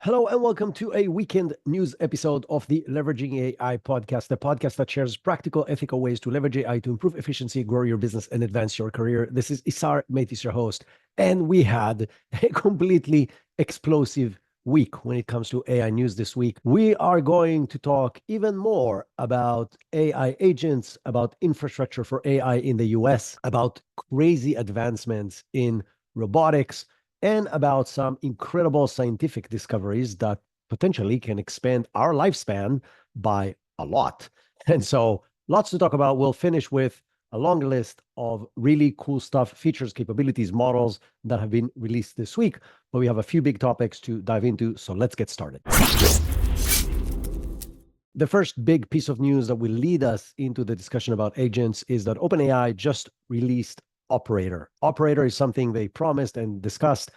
Hello and welcome to a weekend news episode of the Leveraging AI podcast, the podcast that shares practical, ethical ways to leverage AI to improve efficiency, grow your business, and advance your career. This is Isar Metis, your host, and we had a completely explosive week when it comes to AI news this week. We are going to talk even more about AI agents, about infrastructure for AI in the US, about crazy advancements in robotics, and about some incredible scientific discoveries that potentially can expand our lifespan by a lot. And so, lots to talk about. We'll finish with a long list of really cool stuff, features, capabilities, models that have been released this week. But we have a few big topics to dive into. So, let's get started. The first big piece of news that will lead us into the discussion about agents is that OpenAI just released Operator. Operator is something they promised and discussed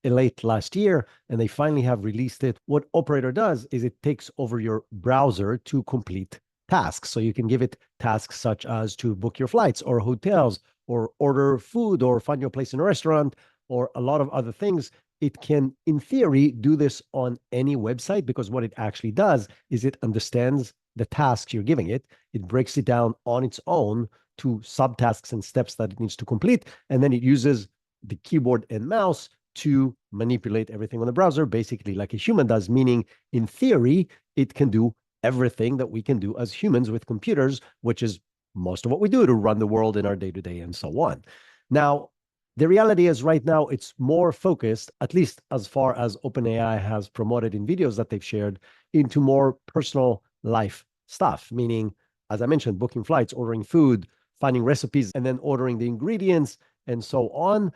late last year, and they finally have released it. What Operator does is it takes over your browser to complete tasks. So you can give it tasks such as to book your flights or hotels or order food or find your place in a restaurant or a lot of other things. It can, in theory, do this on any website because what it actually does is it understands the tasks you're giving it. It breaks it down on its own to subtasks and steps that it needs to complete. And then it uses the keyboard and mouse to manipulate everything on the browser, basically like a human does, meaning in theory, it can do everything that we can do as humans with computers, which is most of what we do to run the world in our day-to-day and so on. Now, the reality is right now it's more focused, at least as far as OpenAI has promoted in videos that they've shared, into more personal life stuff, meaning, as I mentioned, booking flights, ordering food, finding recipes, and then ordering the ingredients and so on.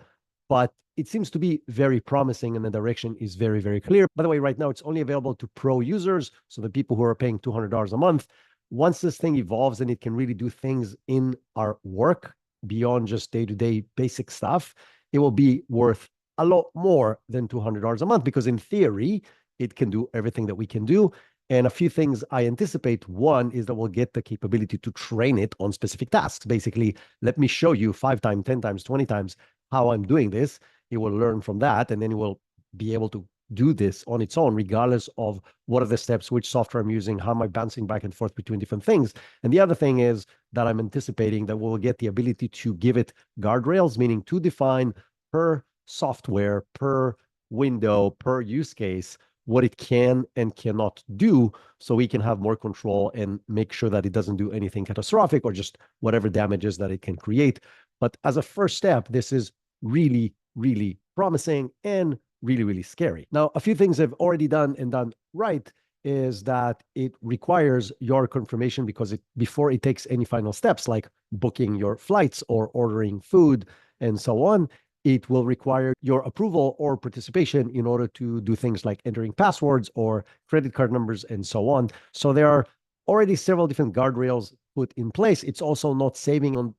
But it seems to be very promising and the direction is very, very clear. By the way, right now it's only available to pro users, so the people who are paying $200 a month. Once this thing evolves and it can really do things in our work beyond just day-to-day basic stuff, it will be worth a lot more than $200 a month because in theory, it can do everything that we can do. And a few things I anticipate. One is that we'll get the capability to train it on specific tasks. Basically, let me show you 5 times, 10 times, 20 times how I'm doing this. It will learn from that, and then it will be able to do this on its own, regardless of what are the steps, which software I'm using, how am I bouncing back and forth between different things. And the other thing is that I'm anticipating that we'll get the ability to give it guardrails, meaning to define per software, per window, per use case, what it can and cannot do, so we can have more control and make sure that it doesn't do anything catastrophic or just whatever damages that it can create. But as a first step, this is really, really promising and really, really scary. Now, a few things I've already done and done right is that it requires your confirmation because before it takes any final steps like booking your flights or ordering food and so on, it will require your approval or participation in order to do things like entering passwords or credit card numbers and so on. So there are already several different guardrails put in place. It's also not saving on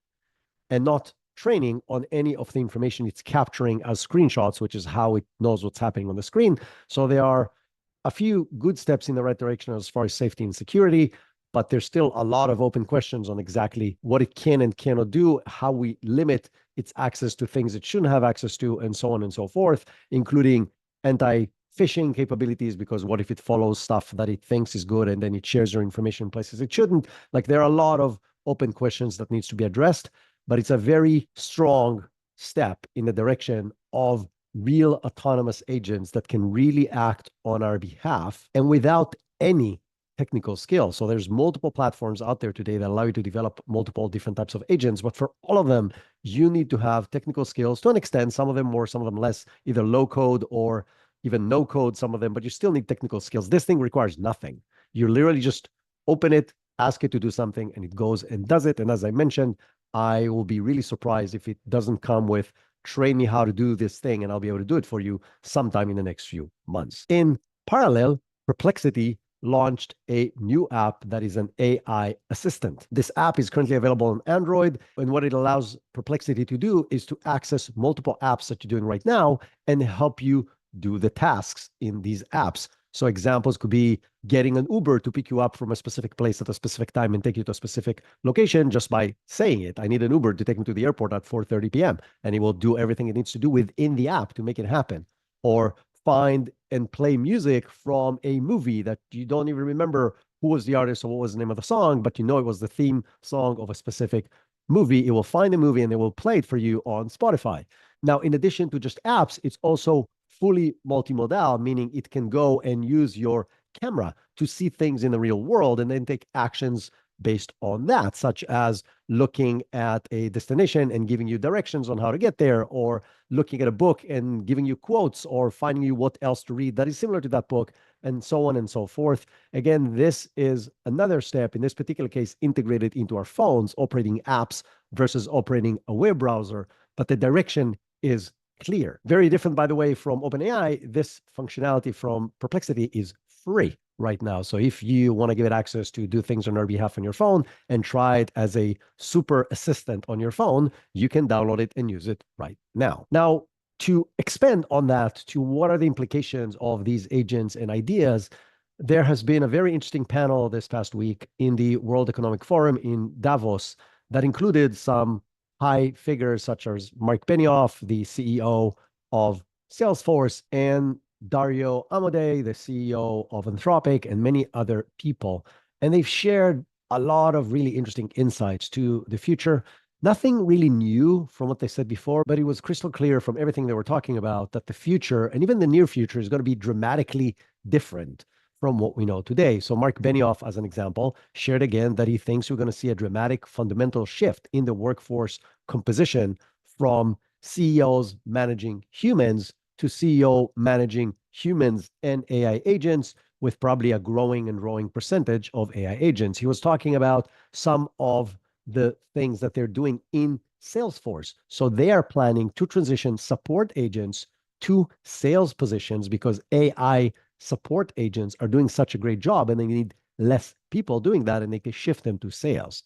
and not training on any of the information it's capturing as screenshots, which is how it knows what's happening on the screen. So there are a few good steps in the right direction as far as safety and security, but there's still a lot of open questions on exactly what it can and cannot do, how we limit its access to things it shouldn't have access to, and so on and so forth, including anti-phishing capabilities, because what if it follows stuff that it thinks is good and then it shares your information in places it shouldn't? Like, there are a lot of open questions that needs to be addressed, but it's a very strong step in the direction of real autonomous agents that can really act on our behalf and without any technical skill. So there's multiple platforms out there today that allow you to develop multiple different types of agents, but for all of them, you need to have technical skills to an extent, some of them more, some of them less, either low code or even no code, some of them, but you still need technical skills. This thing requires nothing. You literally just open it, ask it to do something, and it goes and does it. And as I mentioned, I will be really surprised if it doesn't come with train me how to do this thing, and I'll be able to do it for you sometime in the next few months. In parallel, Perplexity launched a new app that is an AI assistant. This app is currently available on Android, and what it allows Perplexity to do is to access multiple apps that you're doing right now and help you do the tasks in these apps. So examples could be getting an Uber to pick you up from a specific place at a specific time and take you to a specific location just by saying it. I need an Uber to take me to the airport at 4:30 p.m. And it will do everything it needs to do within the app to make it happen. Or find and play music from a movie that you don't even remember who was the artist or what was the name of the song, but you know it was the theme song of a specific movie. It will find the movie and it will play it for you on Spotify. Now, in addition to just apps, it's also fully multimodal, meaning it can go and use your camera to see things in the real world and then take actions based on that, such as looking at a destination and giving you directions on how to get there, or looking at a book and giving you quotes, or finding you what else to read that is similar to that book, and so on and so forth. Again, this is another step, in this particular case, integrated into our phones, operating apps versus operating a web browser, but the direction is clear. Very different, by the way, from OpenAI. This functionality from Perplexity is free right now. So if you want to give it access to do things on your behalf on your phone and try it as a super assistant on your phone, you can download it and use it right now. Now, to expand on that, to what are the implications of these agents and ideas, there has been a very interesting panel this past week in the World Economic Forum in Davos that included some high figures such as Mark Benioff, the CEO of Salesforce, and Dario Amodei, the CEO of Anthropic, and many other people. And they've shared a lot of really interesting insights to the future. Nothing really new from what they said before, but it was crystal clear from everything they were talking about that the future, and even the near future, is going to be dramatically different from what we know today. So Mark Benioff, as an example, shared again that he thinks we're going to see a dramatic fundamental shift in the workforce composition from CEOs managing humans to CEO managing humans and AI agents, with probably a growing and growing percentage of AI agents. He was talking about some of the things that they're doing in Salesforce. So they are planning to transition support agents to sales positions because AI support agents are doing such a great job and they need less people doing that, and they can shift them to sales.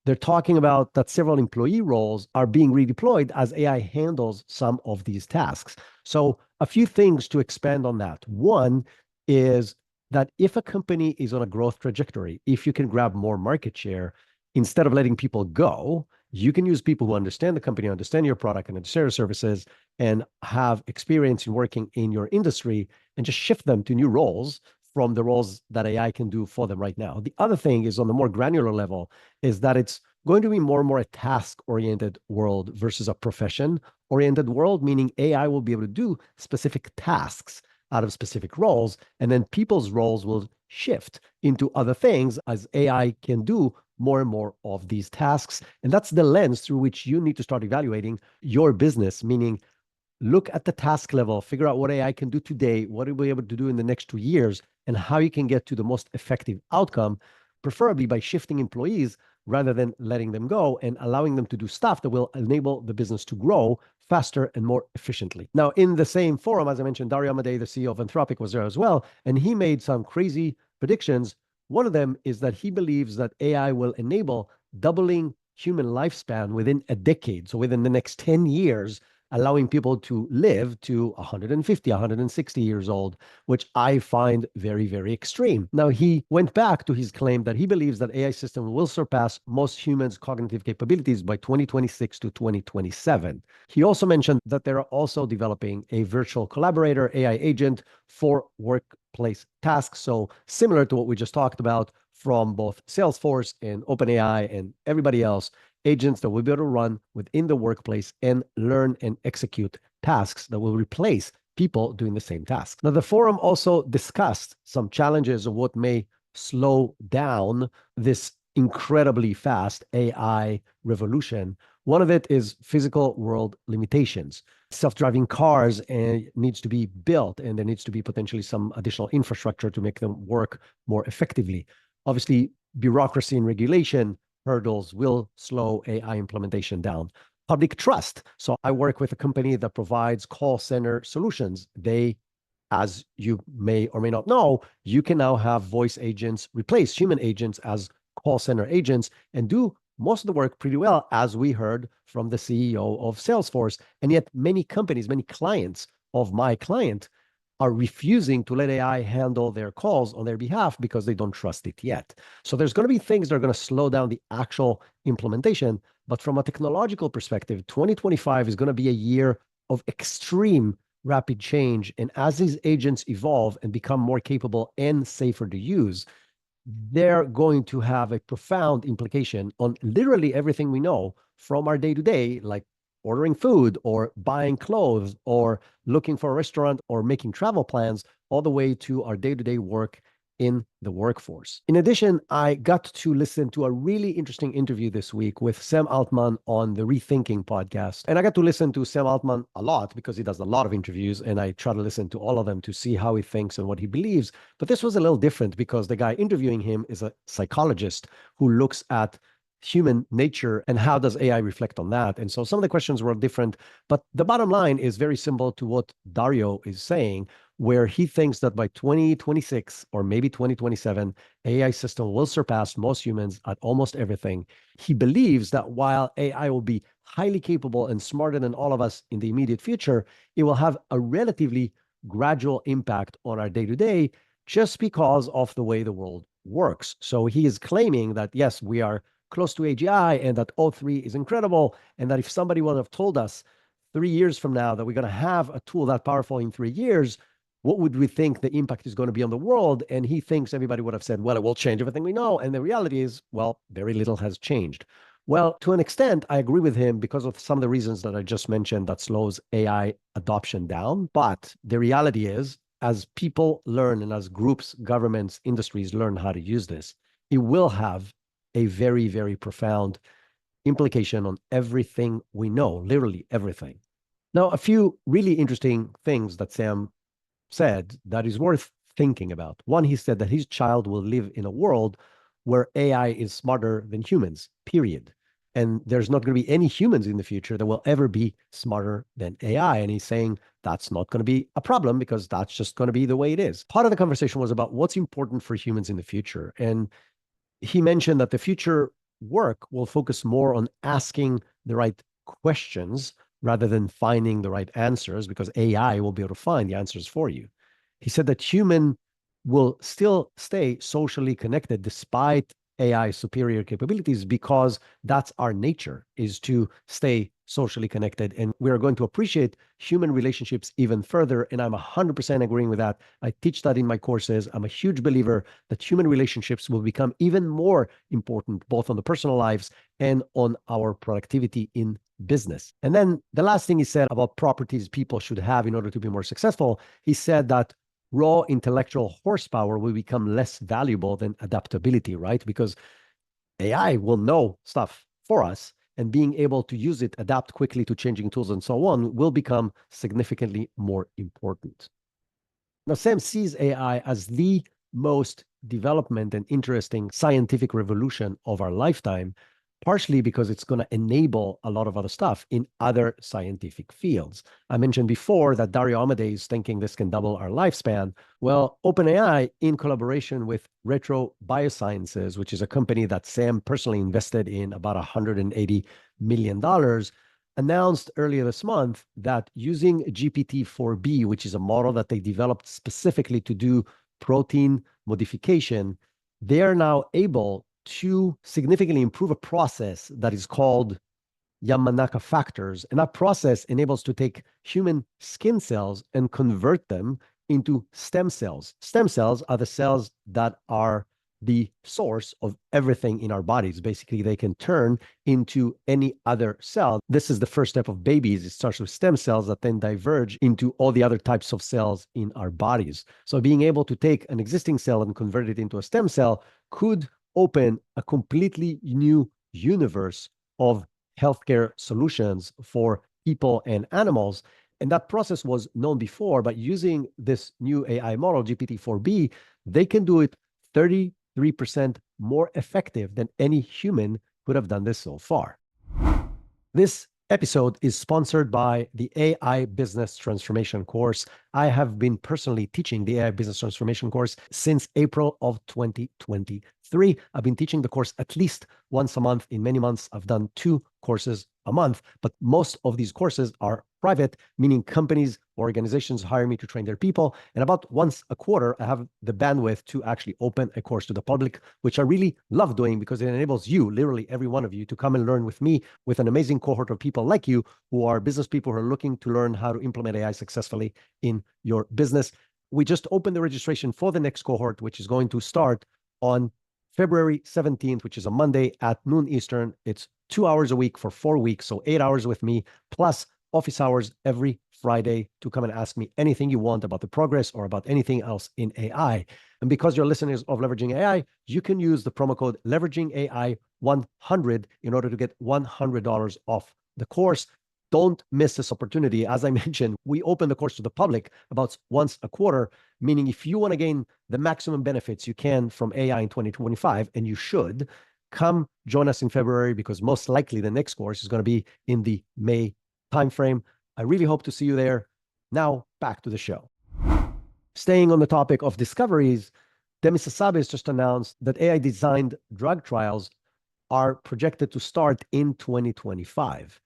They're talking about that several employee roles are being redeployed as AI handles some of these tasks. So a few things to expand on that. One is that if a company is on a growth trajectory, if you can grab more market share, instead of letting people go, you can use people who understand the company, understand your product and understand your services, and have experience in working in your industry, and just shift them to new roles from the roles that AI can do for them right now. The other thing is, on the more granular level, is that it's going to be more and more a task-oriented world versus a profession-oriented world, meaning AI will be able to do specific tasks out of specific roles, and then people's roles will shift into other things as AI can do more and more of these tasks. And that's the lens through which you need to start evaluating your business, meaning look at the task level, figure out what AI can do today, what it will be able to do in the next 2 years, and how you can get to the most effective outcome, preferably by shifting employees rather than letting them go and allowing them to do stuff that will enable the business to grow faster and more efficiently. Now, in the same forum, as I mentioned, Dario Amodei, the CEO of Anthropic, was there as well, and he made some crazy predictions. One of them is that he believes that AI will enable doubling human lifespan within a decade. So within the next 10 years, allowing people to live to 150, 160 years old, which I find very, very extreme. Now, he went back to his claim that he believes that AI systems will surpass most humans' cognitive capabilities by 2026 to 2027. He also mentioned that they're also developing a virtual collaborator AI agent for workplace tasks. So similar to what we just talked about from both Salesforce and OpenAI and everybody else, agents that will be able to run within the workplace and learn and execute tasks that will replace people doing the same task. Now, the forum also discussed some challenges of what may slow down this incredibly fast AI revolution. One of it is physical world limitations. Self-driving cars needs to be built, and there needs to be potentially some additional infrastructure to make them work more effectively. Obviously, bureaucracy and regulation hurdles will slow AI implementation down. Public trust. So I work with a company that provides call center solutions. They, as you may or may not know, you can now have voice agents replace human agents as call center agents and do most of the work pretty well, as we heard from the CEO of Salesforce. And yet many companies, many clients of my client are refusing to let AI handle their calls on their behalf because they don't trust it yet. So there's going to be things that are going to slow down the actual implementation. But from a technological perspective, 2025 is going to be a year of extreme rapid change. And as these agents evolve and become more capable and safer to use, they're going to have a profound implication on literally everything we know from our day to day, like ordering food or buying clothes or looking for a restaurant or making travel plans, all the way to our day to day work in the workforce. In addition, I got to listen to a really interesting interview this week with Sam Altman on the Rethinking podcast. And I got to listen to Sam Altman a lot because he does a lot of interviews, and I try to listen to all of them to see how he thinks and what he believes. But this was a little different because the guy interviewing him is a psychologist who looks at human nature and how does AI reflect on that. And so some of the questions were different, but the bottom line is very similar to what Dario is saying, where he thinks that by 2026 or maybe 2027, AI system will surpass most humans at almost everything. He believes that while AI will be highly capable and smarter than all of us in the immediate future, it will have a relatively gradual impact on our day-to-day just because of the way the world works. So he is claiming that, yes, we are close to AGI and that O3 is incredible, and that if somebody would have told us 3 years from now that we're going to have a tool that powerful in 3 years, what would we think the impact is going to be on the world? And he thinks everybody would have said, well, it will change everything we know. And the reality is, well, very little has changed. Well, to an extent, I agree with him because of some of the reasons that I just mentioned that slows AI adoption down. But the reality is, as people learn and as groups, governments, industries learn how to use this, it will have a very, very profound implication on everything we know, literally everything. Now, a few really interesting things that Sam said that is worth thinking about. One, he said that his child will live in a world where AI is smarter than humans, period. And there's not going to be any humans in the future that will ever be smarter than AI. And he's saying that's not going to be a problem because that's just going to be the way it is. Part of the conversation was about what's important for humans in the future. And he mentioned that the future work will focus more on asking the right questions rather than finding the right answers because AI will be able to find the answers for you. He said that human will still stay socially connected despite AI superior capabilities because that's our nature, is to stay socially connected. And we are going to appreciate human relationships even further. And I'm 100% agreeing with that. I teach that in my courses. I'm a huge believer that human relationships will become even more important, both on the personal lives and on our productivity in business. And then the last thing he said about properties people should have in order to be more successful, he said that raw intellectual horsepower will become less valuable than adaptability, right? Because AI will know stuff for us, and being able to use it, adapt quickly to changing tools and so on, will become significantly more important. Now, Sam sees AI as the most development and interesting scientific revolution of our lifetime, partially because it's going to enable a lot of other stuff in other scientific fields. I mentioned before that Dario Amodei is thinking this can double our lifespan. Well, OpenAI, in collaboration with Retro Biosciences, which is a company that Sam personally invested in about $180 million, announced earlier this month that using GPT-4B, which is a model that they developed specifically to do protein modification, they are now able to significantly improve a process that is called Yamanaka factors. And that process enables to take human skin cells and convert them into stem cells. Stem cells are the cells that are the source of everything in our bodies. Basically, they can turn into any other cell. This is the first step of babies. It starts with stem cells that then diverge into all the other types of cells in our bodies. So being able to take an existing cell and convert it into a stem cell could open a completely new universe of healthcare solutions for people and animals. And that process was known before, but using this new AI model, GPT-4B, they can do it 33% more effective than any human could have done this so far. This episode is sponsored by the AI Business Transformation course I have been personally teaching the AI Business Transformation course since April of 2023. I've been teaching the course at least once a month. In many months, I've done 2 courses a month, but most of these courses are private, meaning companies or organizations hire me to train their people. And about once a quarter, I have the bandwidth to actually open a course to the public, which I really love doing because it enables you, literally every one of you, to come and learn with me, with an amazing cohort of people like you who are business people who are looking to learn how to implement AI successfully in your business. We just opened the registration for the next cohort, which is going to start on February 17th, which is a Monday at noon Eastern. It's 2 hours a week for 4 weeks, so 8 hours with me, plus office hours every Friday to come and ask me anything you want about the progress or about anything else in AI. And because you're listeners of Leveraging AI, you can use the promo code Leveraging AI 100 in order to get $100 off the course. Don't miss this opportunity. As I mentioned, we open the course to the public about once a quarter, meaning if you want to gain the maximum benefits you can from AI in 2025, and you should, come join us in February, because most likely the next course is going to be in the May timeframe. I really hope to see you there. Now, back to the show. Staying on the topic of discoveries, Demis Hassabis just announced that AI-designed drug trials are projected to start in 2025.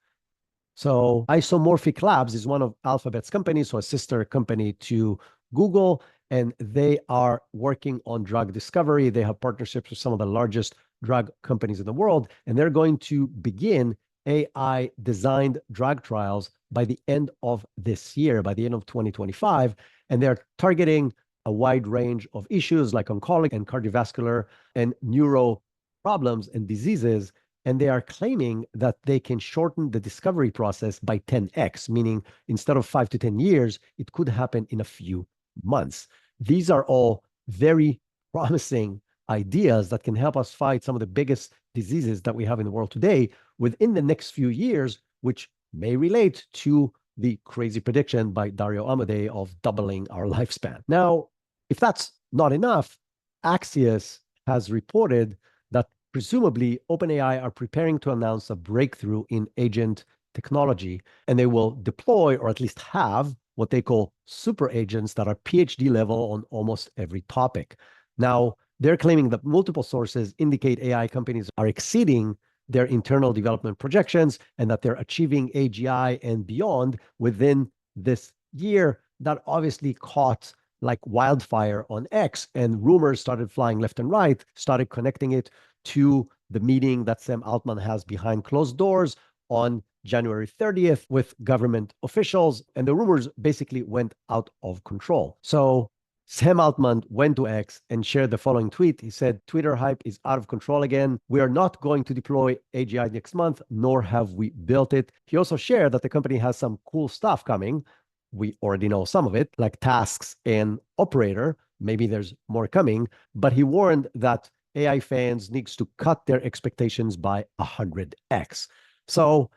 So Isomorphic Labs is one of Alphabet's companies, so a sister company to Google, and they are working on drug discovery. They have partnerships with some of the largest drug companies in the world, and they're going to begin AI-designed drug trials by the end of this year, by the end of 2025, and they're targeting a wide range of issues like oncology and cardiovascular and neuro problems and diseases. And they are claiming that they can shorten the discovery process by 10x, meaning instead of 5 to 10 years, it could happen in a few months. These are all very promising ideas that can help us fight some of the biggest diseases that we have in the world today within the next few years, which may relate to the crazy prediction by Dario Amodei of doubling our lifespan. Now, if that's not enough, Axios has reported that presumably OpenAI are preparing to announce a breakthrough in agent technology, and they will deploy, or at least have, what they call super agents that are PhD level on almost every topic. Now, they're claiming that multiple sources indicate AI companies are exceeding their internal development projections and that they're achieving AGI and beyond within this year. That obviously caught like wildfire on X, and rumors started flying left and right, started connecting it to the meeting that Sam Altman has behind closed doors on January 30th with government officials, and the rumors basically went out of control. So Sam Altman went to X and shared the following tweet. He said, "Twitter hype is out of control again. We are not going to deploy AGI next month, nor have we built it." He also shared that the company has some cool stuff coming. We already know some of it, like tasks and operator. Maybe there's more coming, but he warned that AI fans needs to cut their expectations by 100x. So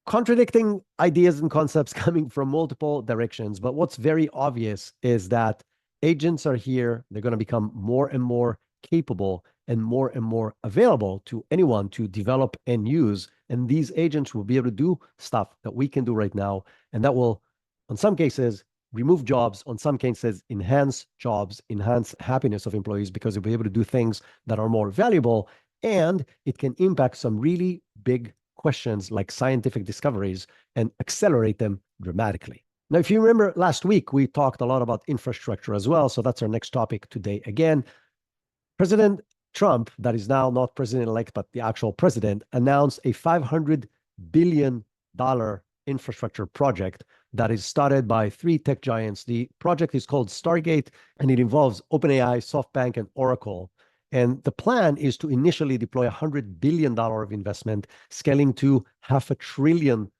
contradicting ideas and concepts coming from multiple directions. But what's very obvious is that agents are here. They're going to become more and more capable and more available to anyone to develop and use. And these agents will be able to do stuff that we can do right now. And that will, in some cases, remove jobs, in some cases, enhance jobs, enhance happiness of employees, because they'll be able to do things that are more valuable. And it can impact some really big questions like scientific discoveries and accelerate them dramatically. Now, if you remember last week, we talked a lot about infrastructure as well. So that's our next topic today. Again, President Trump, that is now not president-elect, but the actual president, announced a $500 billion infrastructure project that is started by 3 tech giants. The project is called Stargate, and it involves OpenAI, SoftBank, and Oracle. And the plan is to initially deploy $100 billion of investment, scaling to $500 billion,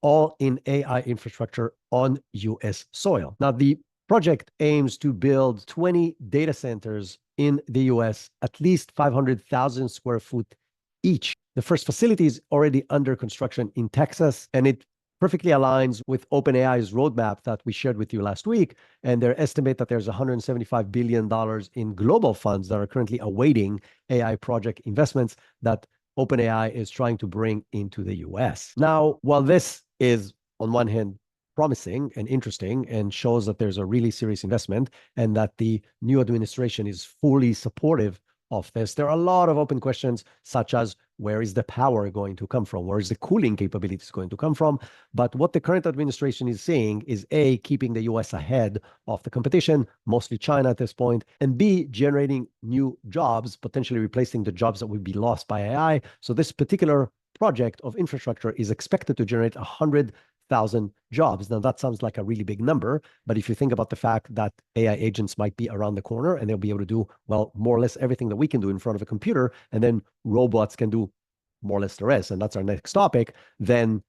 all in AI infrastructure on US soil. Now, the project aims to build 20 data centers in the US, at least 500,000 square foot each. The first facility is already under construction in Texas, and it perfectly aligns with OpenAI's roadmap that we shared with you last week. And they estimate that there's $175 billion in global funds that are currently awaiting AI project investments that OpenAI is trying to bring into the US. Now, while this is, on one hand, promising and interesting and shows that there's a really serious investment and that the new administration is fully supportive of this. There are a lot of open questions, such as where is the power going to come from? Where is the cooling capabilities going to come from? But what the current administration is saying is A, keeping the US ahead of the competition, mostly China at this point, and B, generating new jobs, potentially replacing the jobs that would be lost by AI. So this particular project of infrastructure is expected to generate 100,000 jobs. Now, that sounds like a really big number, but if you think about the fact that AI agents might be around the corner and they'll be able to do, well, more or less everything that we can do in front of a computer, and then robots can do more or less the rest, and that's our next topic, then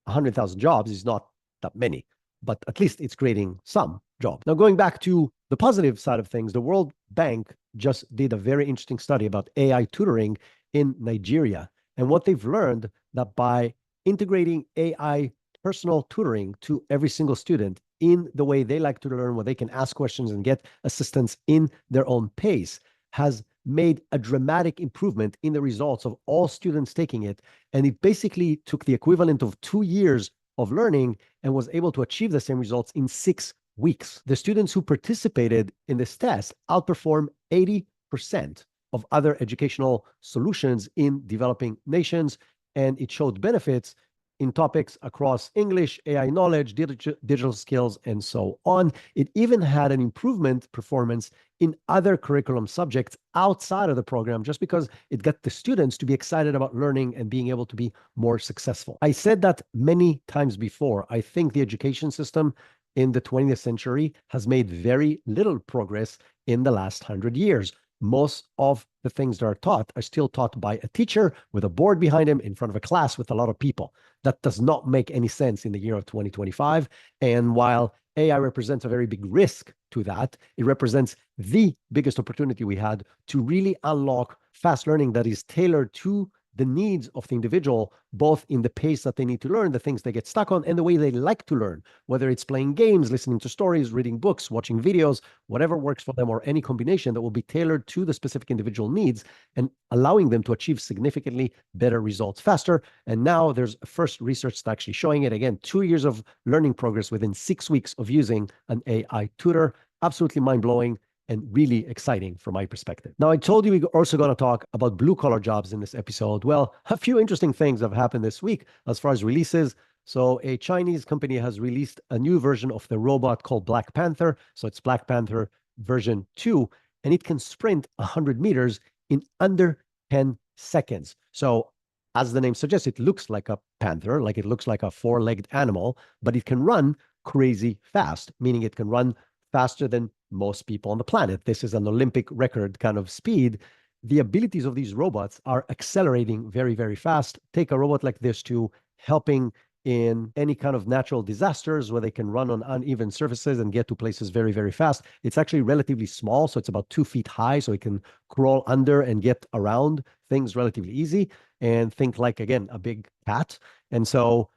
100,000 jobs is not that many, but at least it's creating some jobs. Now, going back to the positive side of things, the World Bank just did a very interesting study about AI tutoring in Nigeria. And what they've learned that by integrating AI personal tutoring to every single student in the way they like to learn, where they can ask questions and get assistance in their own pace, has made a dramatic improvement in the results of all students taking it. And it basically took the equivalent of 2 years of learning and was able to achieve the same results in 6 weeks. The students who participated in this test outperformed 80% of other educational solutions in developing nations, and it showed benefits in topics across English, AI knowledge, digital skills, and so on. It even had an improvement performance in other curriculum subjects outside of the program, just because it got the students to be excited about learning and being able to be more successful. I said that many times before. I think the education system in the 20th century has made very little progress in the last 100 years. Most of the things that are taught are still taught by a teacher with a board behind him in front of a class with a lot of people. That does not make any sense in the year of 2025. And while AI represents a very big risk to that, it represents the biggest opportunity we had to really unlock fast learning that is tailored to the needs of the individual, both in the pace that they need to learn, the things they get stuck on, and the way they like to learn, whether it's playing games, listening to stories, reading books, watching videos, whatever works for them, or any combination that will be tailored to the specific individual needs and allowing them to achieve significantly better results faster. And now there's first research that's actually showing it. Again, 2 years of learning progress within 6 weeks of using an AI tutor. Absolutely mind-blowing and really exciting from my perspective. Now, I told you we're also going to talk about blue-collar jobs in this episode. Well, a few interesting things have happened this week as far as releases. So a Chinese company has released a new version of the robot called Black Panther. So it's Black Panther version 2, and it can sprint 100 meters in under 10 seconds. So as the name suggests, it looks like a panther, like it looks like a four-legged animal, but it can run crazy fast, meaning it can run faster than most people on the planet. This is an Olympic record kind of speed. The abilities of these robots are accelerating very, very fast. Take a robot like this to helping in any kind of natural disasters where they can run on uneven surfaces and get to places very, very fast. It's actually relatively small, so it's about 2 feet high, so it can crawl under and get around things relatively easy. And think like, again, a big cat. And so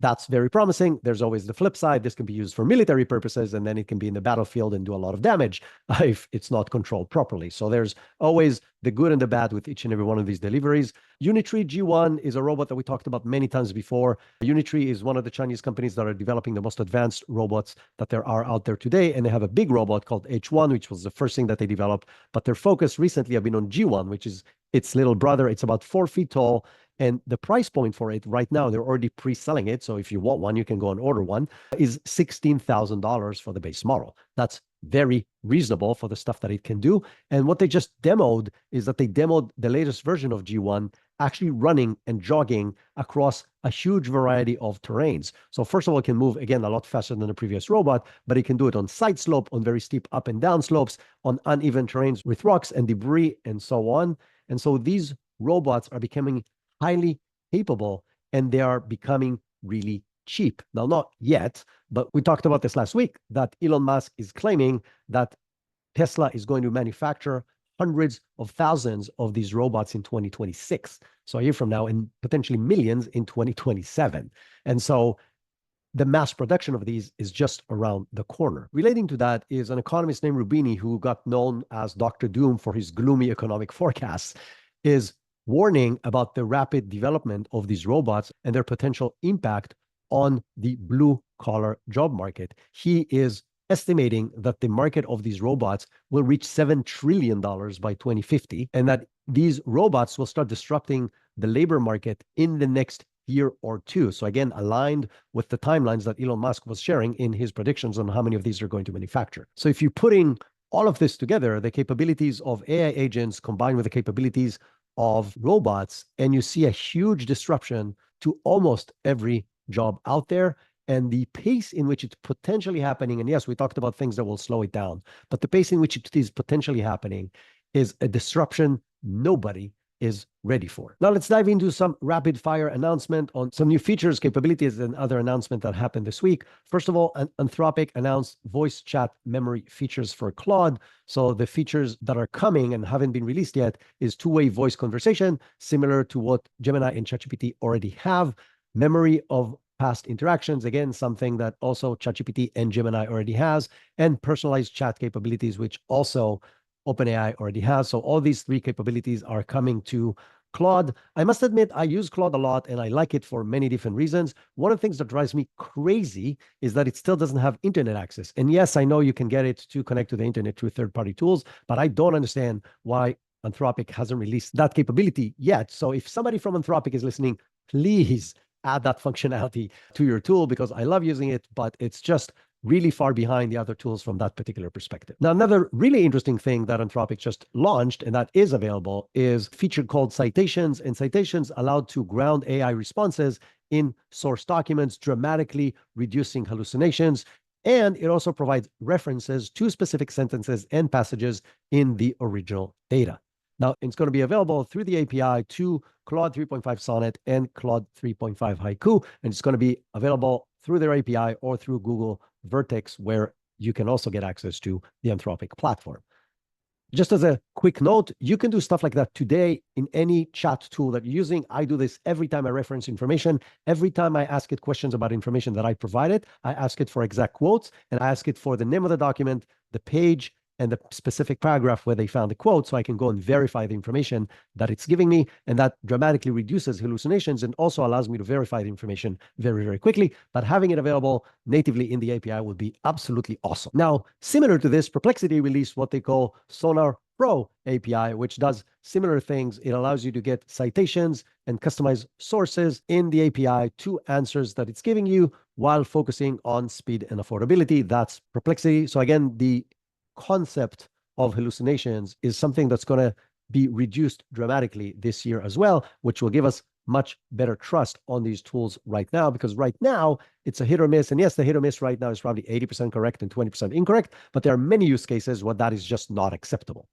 that's very promising. There's always the flip side. This can be used for military purposes, and then it can be in the battlefield and do a lot of damage if it's not controlled properly. So there's always the good and the bad with each and every one of these deliveries. Unitree G1 is a robot that we talked about many times before. Unitree is one of the Chinese companies that are developing the most advanced robots that there are out there today. And they have a big robot called H1, which was the first thing that they developed. But their focus recently have been on G1, which is its little brother. It's about 4 feet tall. And the price point for it right now, they're already pre-selling it. So if you want one, you can go and order one, is $16,000 for the base model. That's very reasonable for the stuff that it can do. And what they just demoed is that they demoed the latest version of G1 actually running and jogging across a huge variety of terrains. So first of all, it can move, again, a lot faster than the previous robot, but it can do it on side slope, on very steep up and down slopes, on uneven terrains with rocks and debris and so on. And so these robots are becoming highly capable, and they are becoming really cheap. Now, not yet, but we talked about this last week, that Elon Musk is claiming that Tesla is going to manufacture hundreds of thousands of these robots in 2026. So a year from now, and potentially millions in 2027. And so the mass production of these is just around the corner. Relating to that is an economist named Rubini, who got known as Dr. Doom for his gloomy economic forecasts, is warning about the rapid development of these robots and their potential impact on the blue-collar job market. He is estimating that the market of these robots will reach $7 trillion by 2050, and that these robots will start disrupting the labor market in the next year or two. So again, aligned with the timelines that Elon Musk was sharing in his predictions on how many of these are going to manufacture. So if you're putting all of this together, the capabilities of AI agents combined with the capabilities of robots, and you see a huge disruption to almost every job out there. And the pace in which it's potentially happening, and yes, we talked about things that will slow it down, but the pace in which it is potentially happening is a disruption nobody is ready for. Now let's dive into some rapid fire announcement on some new features, capabilities, and other announcements that happened this week. First of all, Anthropic announced voice chat memory features for Claude. So the features that are coming and haven't been released yet is two-way voice conversation, similar to what Gemini and ChatGPT already have. Memory of past interactions, again, something that also ChatGPT and Gemini already has, and personalized chat capabilities, which also OpenAI already has. So all these three capabilities are coming to Claude. I must admit, I use Claude a lot and I like it for many different reasons. One of the things that drives me crazy is that it still doesn't have internet access. And yes, I know you can get it to connect to the internet through third-party tools, but I don't understand why Anthropic hasn't released that capability yet. So if somebody from Anthropic is listening, please add that functionality to your tool, because I love using it, but it's just really far behind the other tools from that particular perspective. Now, another really interesting thing that Anthropic just launched and that is available is a feature called citations, and citations allowed to ground AI responses in source documents, dramatically reducing hallucinations. And it also provides references to specific sentences and passages in the original data. Now, it's going to be available through the API to Claude 3.5 Sonnet and Claude 3.5 Haiku, and it's going to be available through their API or through Google Vertex, where you can also get access to the Anthropic platform. Just as a quick note, you can do stuff like that today in any chat tool that you're using. I do this every time I reference information. Every time I ask it questions about information that I provided, I ask it for exact quotes, and I ask it for the name of the document, the page, and the specific paragraph where they found the quote, so I can go and verify the information that it's giving me. And that dramatically reduces hallucinations and also allows me to verify the information very, very quickly. But having it available natively in the API would be absolutely awesome. Now, similar to this, Perplexity released what they call Sonar Pro API, which does similar things. It allows you to get citations and customize sources in the API to answers that it's giving you while focusing on speed and affordability. That's Perplexity. So again, the concept of hallucinations is something that's going to be reduced dramatically this year as well, which will give us much better trust on these tools right now, because right now it's a hit or miss. And yes, the hit or miss right now is probably 80% correct and 20% incorrect, but there are many use cases where that is just not acceptable.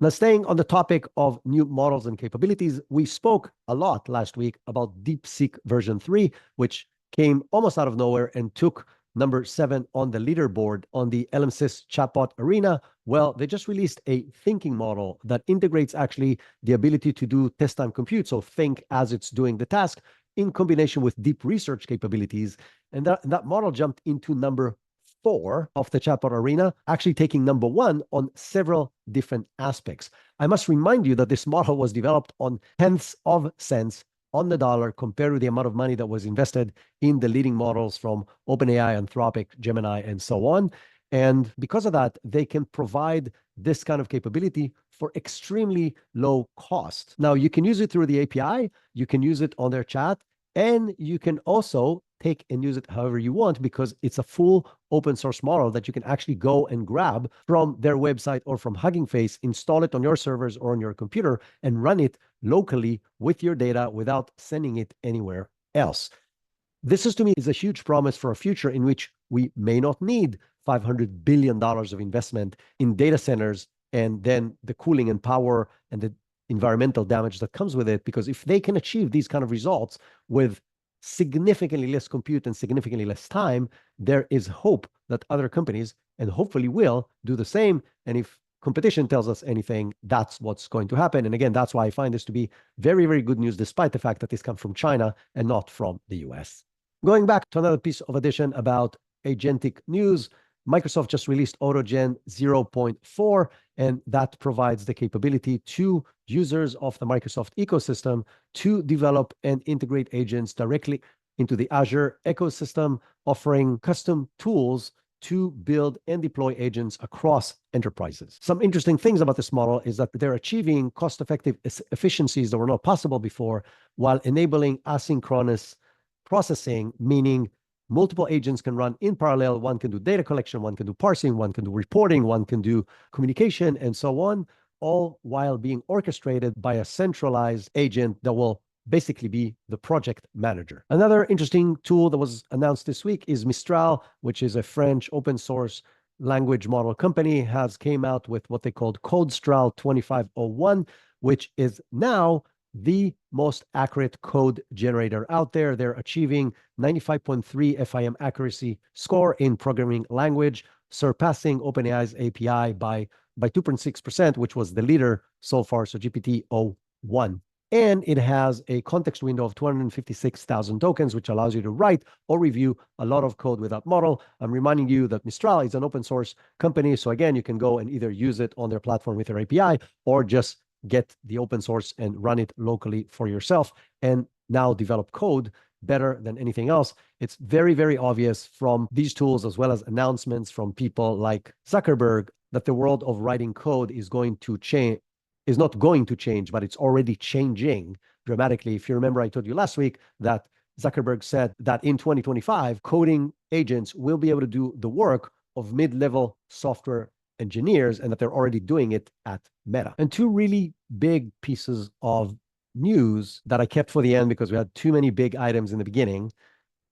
Now, staying on the topic of new models and capabilities, we spoke a lot last week about DeepSeek version 3, which came almost out of nowhere and took number 7 on the leaderboard on the LMSys chatbot arena. Well, they just released a thinking model that integrates actually the ability to do test time compute, so think as it's doing the task, in combination with deep research capabilities. And that model jumped into number 4 of the chatbot arena, actually taking number 1 on several different aspects. I must remind you that this model was developed on tenths of cents on the dollar compared to the amount of money that was invested in the leading models from OpenAI, Anthropic, Gemini, and so on. And because of that, they can provide this kind of capability for extremely low cost. Now, you can use it through the API, you can use it on their chat, and you can also take and use it however you want, because it's a full open source model that you can actually go and grab from their website or from Hugging Face, install it on your servers or on your computer, and run it locally with your data without sending it anywhere else. This is, to me, is a huge promise for a future in which we may not need $500 billion of investment in data centers and then the cooling and power and the environmental damage that comes with it. Because if they can achieve these kind of results with significantly less compute and significantly less time, there is hope that other companies, and hopefully will, do the same. And if competition tells us anything, that's what's going to happen. And again, that's why I find this to be very, very good news, despite the fact that this comes from China and not from the US. Going back to another piece of addition about agentic news, Microsoft just released AutoGen 0.4, and that provides the capability to users of the Microsoft ecosystem to develop and integrate agents directly into the Azure ecosystem, offering custom tools to build and deploy agents across enterprises. Some interesting things about this model is that they're achieving cost-effective efficiencies that were not possible before, while enabling asynchronous processing, meaning multiple agents can run in parallel. One can do data collection, one can do parsing, one can do reporting, one can do communication, and so on, all while being orchestrated by a centralized agent that will basically be the project manager. Another interesting tool that was announced this week is Mistral, which is a French open source language model company, has came out with what they called CodeStral 2501, which is now the most accurate code generator out there. They're achieving 95.3 FIM accuracy score in programming language, surpassing OpenAI's API by 2.6%, which was the leader so far, so GPT-O1. And it has a context window of 256,000 tokens, which allows you to write or review a lot of code with that model. I'm reminding you that Mistral is an open source company. So again, you can go and either use it on their platform with their API or just get the open source and run it locally for yourself and now develop code better than anything else. It's very, very obvious from these tools, as well as announcements from people like Zuckerberg, that the world of writing code is going to change, is not going to change, but it's already changing dramatically. If you remember, I told you last week that Zuckerberg said that in 2025, coding agents will be able to do the work of mid-level software engineers, and that they're already doing it at Meta. And two really big pieces of news that I kept for the end because we had too many big items in the beginning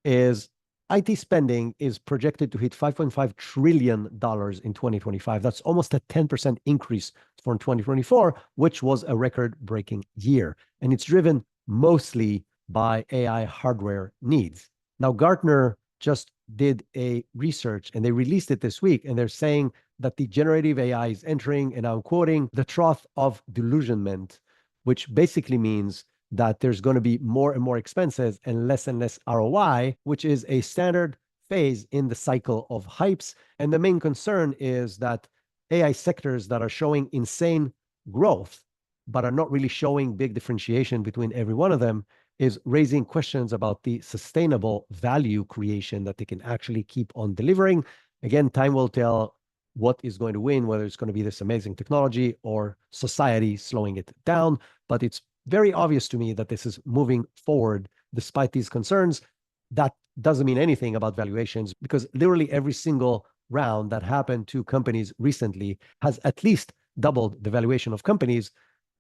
is IT spending is projected to hit $5.5 trillion in 2025. That's almost a 10% increase from 2024, which was a record-breaking year. And it's driven mostly by AI hardware needs. Now, Gartner just did a research and they released it this week, and they're saying that the generative AI is entering, and I'm quoting, the trough of delusionment, which basically means that there's going to be more and more expenses and less ROI, which is a standard phase in the cycle of hypes. And the main concern is that AI sectors that are showing insane growth, but are not really showing big differentiation between every one of them, is raising questions about the sustainable value creation that they can actually keep on delivering. Again, time will tell what is going to win, whether it's going to be this amazing technology or society slowing it down. But it's very obvious to me that this is moving forward despite these concerns. That doesn't mean anything about valuations, because literally every single round that happened to companies recently has at least doubled the valuation of companies.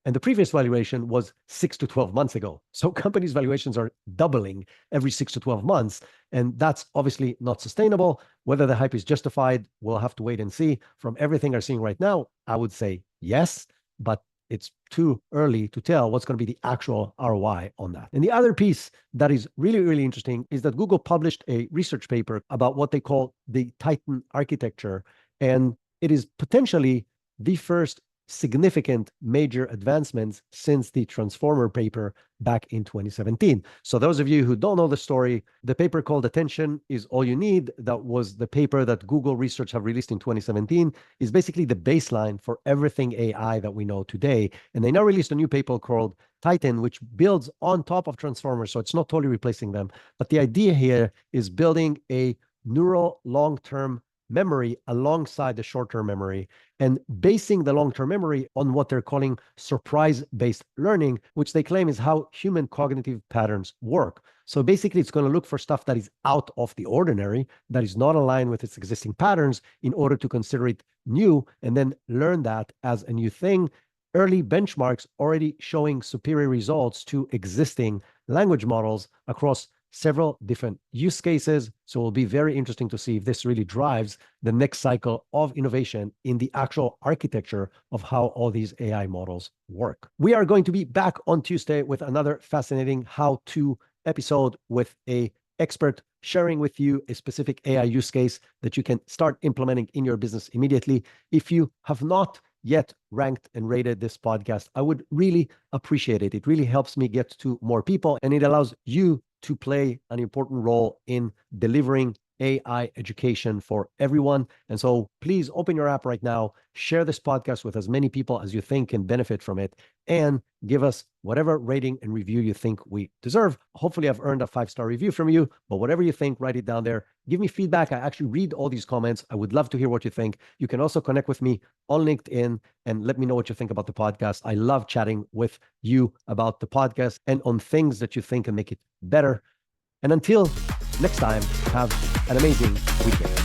And the previous valuation was 6 to 12 months ago. So companies' valuations are doubling every 6 to 12 months. And that's obviously not sustainable. Whether the hype is justified, we'll have to wait and see. From everything I'm seeing right now, I would say yes, but it's too early to tell what's going to be the actual ROI on that. And the other piece that is really, really interesting is that Google published a research paper about what they call the Titan architecture. And it is potentially the first significant major advancements since the Transformer paper back in 2017. So those of you who don't know the story, the paper called Attention is All You Need, that was the paper that Google Research have released in 2017, is basically the baseline for everything AI that we know today. And they now released a new paper called Titan, which builds on top of Transformers. So it's not totally replacing them. But the idea here is building a neural long-term memory alongside the short-term memory, and basing the long-term memory on what they're calling surprise-based learning, which they claim is how human cognitive patterns work. So basically, it's going to look for stuff that is out of the ordinary, that is not aligned with its existing patterns, in order to consider it new, and then learn that as a new thing. Early benchmarks already showing superior results to existing language models across several different use cases. So it will be very interesting to see if this really drives the next cycle of innovation in the actual architecture of how all these AI models work. We are going to be back on Tuesday with another fascinating how-to episode with an expert sharing with you a specific AI use case that you can start implementing in your business immediately. If you have not yet ranked and rated this podcast, I would really appreciate it. It really helps me get to more people, and it allows you to play an important role in delivering AI education for everyone. And so please open your app right now, share this podcast with as many people as you think can benefit from it, and give us whatever rating and review you think we deserve. Hopefully I've earned a 5-star review from you, but whatever you think, write it down there. Give me feedback. I actually read all these comments. I would love to hear what you think. You can also connect with me on LinkedIn and let me know what you think about the podcast. I love chatting with you about the podcast and on things that you think can make it better. And until next time, have an amazing weekend.